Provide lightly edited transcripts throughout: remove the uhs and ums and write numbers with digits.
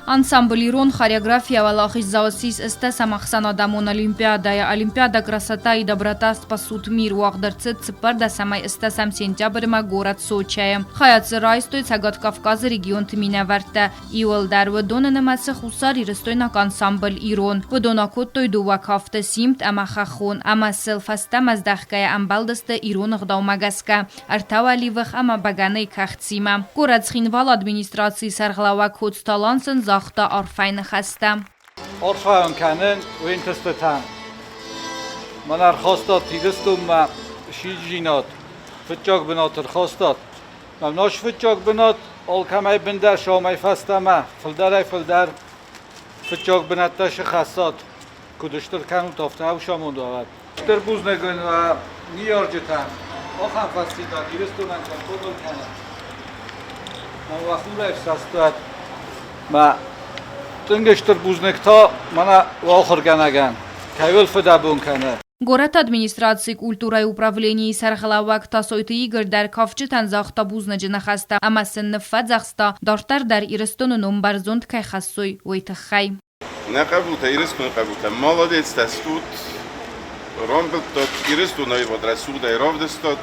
Ансамбль «Ирон» хореография валахис заосис эсте самахсан адамон олимпиадая. Олимпиада красота и доброта спасут мир. Уахдерцет цепар да самай эсте сам сентябрьма город Сочая. Хаяцы райстой цагат Кавказа регион Тминаварта. Иол дар вдона намасы хусар ирстойнак ансамбль «Ирон». Вдона коттой дувак хафта симт ама хахон. Ама селфаста маздахкая амбалдасты «Ирон» гдаумагаска. Артаваливых ама баганей кахцима. Город Схинвал администрации сарглавак ходсталансен زاخته آرفین خسته. آرفین کنن و این تستتن. من ارخواستاد تیگستم ما شیجینات. فتجاگ بنات ارخواستاد. ممناش فتجاگ بنات آل کمی بندر شامای فسته ما. فلدر فتجاگ بناتش خستاد. کدشتر کنون تافته او شامون دارد. در بوز نگن و نیار جتن. آخم فستیدن. گیرستون انجام کدل کنن. من وقتی افساستاد. ما تنگشتر بوزنکتا منا واخر گنگن کایول فدابون کنه. Город администрации культуры и управления саргалавак тасойты игр дар кавчитан захта бузнажина хаста, ама сеннфат захста дартар дар ирстон номбарзонд кай хассой уйтахай. Накабута ирстон кабута молодец тастут ромбелтот ирстон айвод расуда иравдестот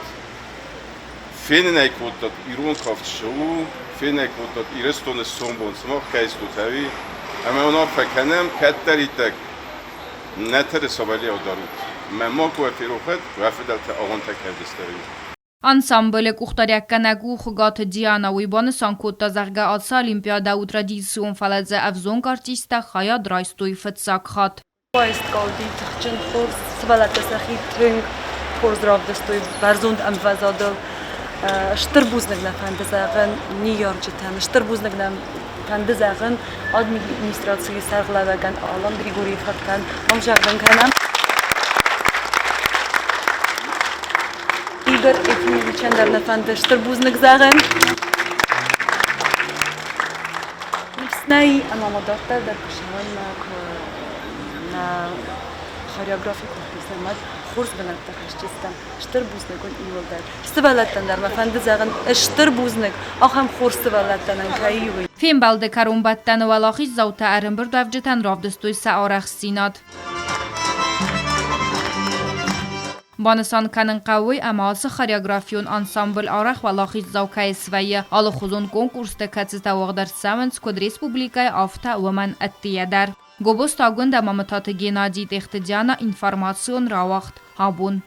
фененайкот ирон кавчшу فینکوت ایرستون سومبون سماخ کایستو تاوی اما اونا فکنم کتریتک نتر سوبالی او دارود مماک و فیروخت و فدلت آغان تکردستری Ансамбль кухтарякканагу хугат Диана уйбаны санкотта зарга атса олимпиада у традицион фаладзе авзонг артиста хая драйстуй фетсакхат. Поезд галди тахчин хорс свалата сахи тринг хорс равдестуй барзонд амвазадл Штырбузнагна фандазаган Нью-Йорк житан Штырбузнагна фандазаган администрации сарглаган Алан Григорьев хаткан амжагдан канам Игорь Ефимовичандарна фанда Штырбузнаг заган Нефснай амамадартар дар кушаван на хореографику хисамат خورس بنات تخشيستم شتر بوزنك والإيوالدار استبالتن در مفند زغن اشتر بوزنك آخم خورس استبالتن كايوي فيم بالده كارون باتن ولاخي زوتا ارنبر دوفجتن رافدستوي ساورخ سينات بانسان کنن قوی اماس خریاگرافیون انسامبل آرخ ولاخی زوکای سویه آل خوزون کنکورس تکتز تواغدر سمنس کد ریسپوبلیکای آفتا ومن اتیه در Гобост агунда маматат генадий техтедяна информацион равахт хабун.